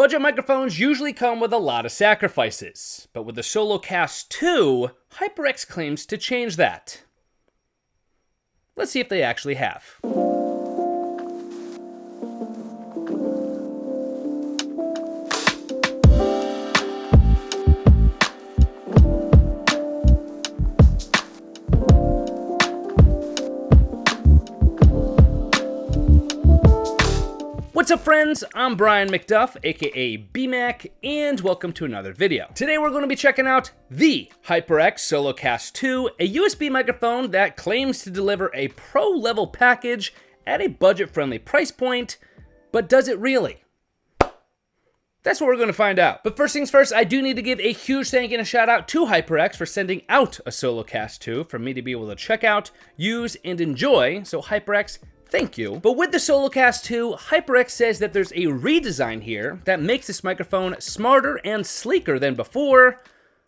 Budget microphones usually come with a lot of sacrifices, but with the SoloCast 2, HyperX claims to change that. Let's see if they actually have. What's up, friends? I'm Brian MacDuff, aka BMAC, and welcome to another video. Today we're going to be checking out the HyperX SoloCast 2, a USB microphone that claims to deliver a pro-level package at a budget-friendly price point, but does it really? That's what we're going to find out. But first things first, I do need to give a huge thank you and a shout out to HyperX for sending out a SoloCast 2 for me to be able to check out, use, and enjoy. So HyperX, thank you. But with the SoloCast 2, HyperX says that there's a redesign here that makes this microphone smarter and sleeker than before.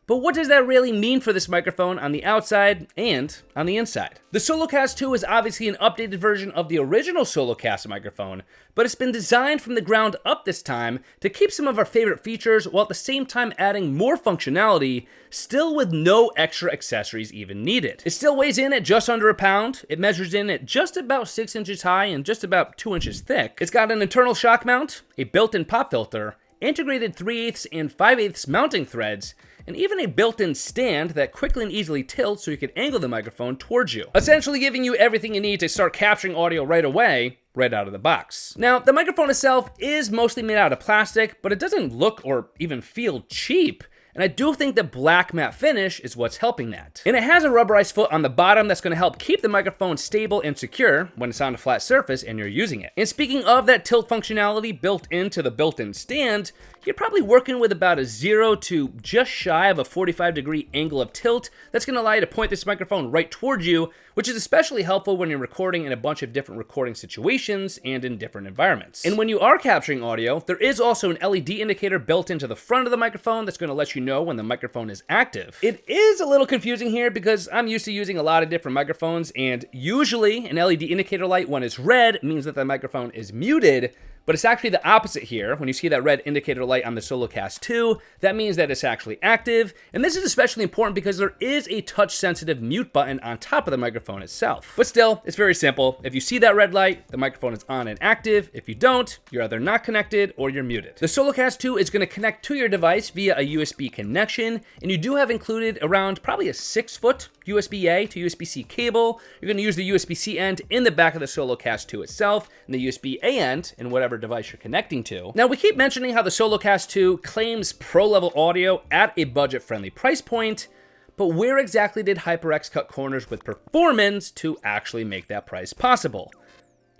But what does that really mean for this microphone on the outside and on the inside? The SoloCast 2 is obviously an updated version of the original SoloCast microphone, but it's been designed from the ground up this time to keep some of our favorite features while at the same time adding more functionality, still with no extra accessories even needed. It still weighs in at just under a pound, it measures in at just about 6 inches high and just about 2 inches thick. It's got an internal shock mount, a built-in pop filter, integrated 3/8 and 5/8 mounting threads, and even a built-in stand that quickly and easily tilts so you can angle the microphone towards you, essentially giving you everything you need to start capturing audio right away, right out of the box. Now, the microphone itself is mostly made out of plastic, but it doesn't look or even feel cheap. And I do think the black matte finish is what's helping that. And it has a rubberized foot on the bottom that's gonna help keep the microphone stable and secure when it's on a flat surface and you're using it. And speaking of that tilt functionality built into the built-in stand, you're probably working with about a 0 to just shy of a 45-degree angle of tilt that's gonna allow you to point this microphone right towards you, which is especially helpful when you're recording in a bunch of different recording situations and in different environments. And when you are capturing audio, there is also an LED indicator built into the front of the microphone that's gonna let you know when the microphone is active. It is a little confusing here because I'm used to using a lot of different microphones, and usually an LED indicator light when it's red means that the microphone is muted, but it's actually the opposite here. When you see that red indicator light on the SoloCast 2, that means that it's actually active. And this is especially important because there is a touch-sensitive mute button on top of the microphone itself. But still, it's very simple. If you see that red light, the microphone is on and active. If you don't, you're either not connected or you're muted. The SoloCast 2 is going to connect to your device via a USB connection, and you do have included around probably a 6-foot USB-A to USB-C cable. You're going to use the USB-C end in the back of the SoloCast 2 itself, and the USB-A end in whatever device you're connecting to. Now, we keep mentioning how the SoloCast 2 claims pro-level audio at a budget-friendly price point, but where exactly did HyperX cut corners with performance to actually make that price possible?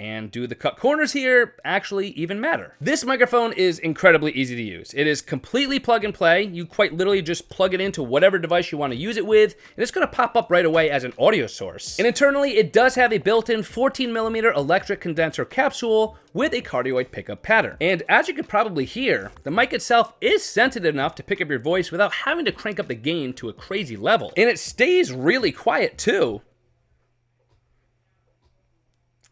And do the cut corners here actually even matter? This microphone is incredibly easy to use. It is completely plug and play. You quite literally just plug it into whatever device you want to use it with, and it's going to pop up right away as an audio source. And internally, it does have a built-in 14mm electric condenser capsule with a cardioid pickup pattern. And as you could probably hear, the mic itself is sensitive enough to pick up your voice without having to crank up the gain to a crazy level. And it stays really quiet too,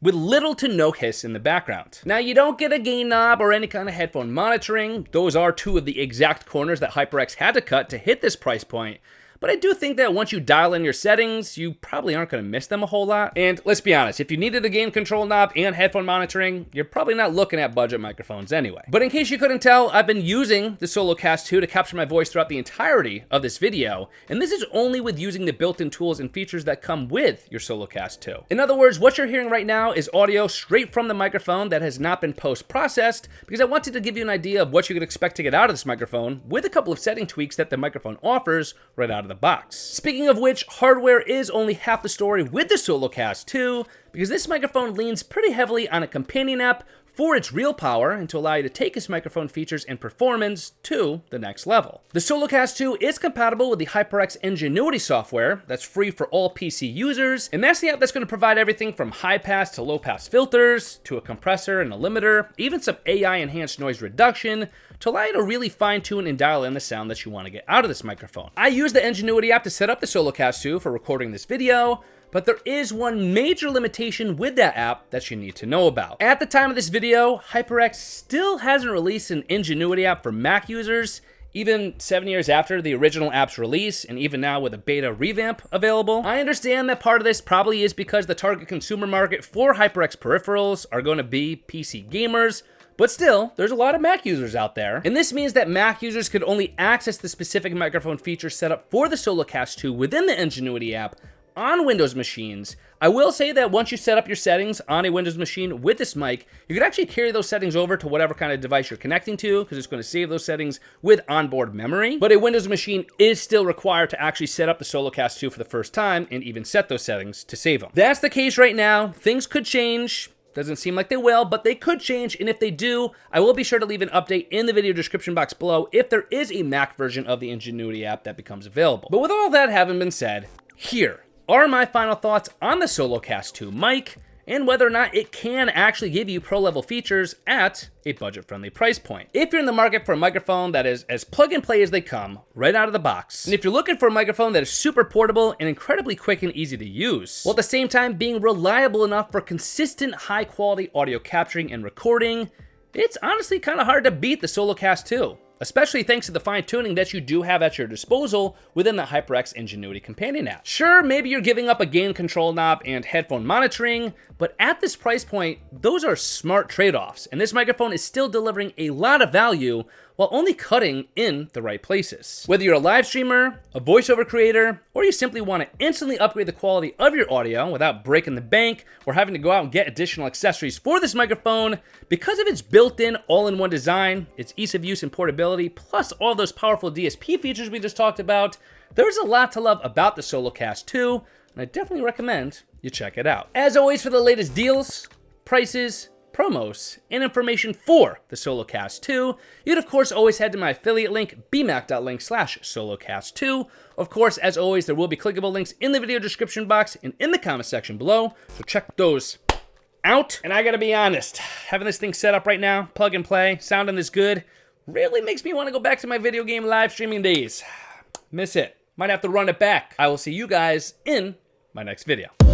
with little to no hiss in the background. Now, you don't get a gain knob or any kind of headphone monitoring. Those are two of the exact corners that HyperX had to cut to hit this price point. But I do think that once you dial in your settings, you probably aren't going to miss them a whole lot. And let's be honest, if you needed a gain control knob and headphone monitoring, you're probably not looking at budget microphones anyway. But in case you couldn't tell, I've been using the SoloCast 2 to capture my voice throughout the entirety of this video, and this is only with using the built-in tools and features that come with your SoloCast 2. In other words, what you're hearing right now is audio straight from the microphone that has not been post-processed, because I wanted to give you an idea of what you could expect to get out of this microphone with a couple of setting tweaks that the microphone offers right out of the box. Speaking of which, hardware is only half the story with the SoloCast 2, because this microphone leans pretty heavily on a companion app for its real power and to allow you to take its microphone features and performance to the next level. The SoloCast 2 is compatible with the HyperX NGENUITY software that's free for all PC users, and that's the app that's going to provide everything from high-pass to low-pass filters, to a compressor and a limiter, even some AI-enhanced noise reduction, to allow you to really fine-tune and dial in the sound that you want to get out of this microphone. I used the NGENUITY app to set up the SoloCast 2 for recording this video, but there is one major limitation with that app that you need to know about. At the time of this video, HyperX still hasn't released an NGENUITY app for Mac users, even 7 years after the original app's release, and even now with a beta revamp available. I understand that part of this probably is because the target consumer market for HyperX peripherals are going to be PC gamers, but still, there's a lot of Mac users out there. And this means that Mac users could only access the specific microphone feature set up for the SoloCast 2 within the NGENUITY app on Windows machines. I will say that once you set up your settings on a Windows machine with this mic, you can actually carry those settings over to whatever kind of device you're connecting to, because it's going to save those settings with onboard memory. But a Windows machine is still required to actually set up the SoloCast 2 for the first time and even set those settings to save them. That's the case right now. Things could change. Doesn't seem like they will, but they could change, and if they do, I will be sure to leave an update in the video description box below if there is a Mac version of the NGENUITY app that becomes available. But with all that having been said, here are my final thoughts on the SoloCast 2 mic and whether or not it can actually give you pro-level features at a budget-friendly price point. If you're in the market for a microphone that is as plug-and-play as they come, right out of the box, and if you're looking for a microphone that is super portable and incredibly quick and easy to use, while at the same time being reliable enough for consistent high-quality audio capturing and recording, it's honestly kind of hard to beat the SoloCast 2. Especially thanks to the fine-tuning that you do have at your disposal within the HyperX NGENUITY Companion App. Sure, maybe you're giving up a gain control knob and headphone monitoring, but at this price point, those are smart trade-offs, and this microphone is still delivering a lot of value while only cutting in the right places. Whether you're a live streamer, a voiceover creator, or you simply want to instantly upgrade the quality of your audio without breaking the bank or having to go out and get additional accessories for this microphone, because of its built-in all-in-one design, its ease of use and portability, plus all those powerful DSP features we just talked about, there's a lot to love about the SoloCast 2, and I definitely recommend you check it out. As always, for the latest deals, prices, promos, and information for the SoloCast 2, you'd of course always head to my affiliate link, bmac.link/SoloCast2. Of course, as always, there will be clickable links in the video description box and in the comment section below, so check those out. And I gotta be honest, having this thing set up right now, plug and play, sounding this good, really makes me want to go back to my video game live streaming days. Miss it. Might have to run it back. I will see you guys in my next video.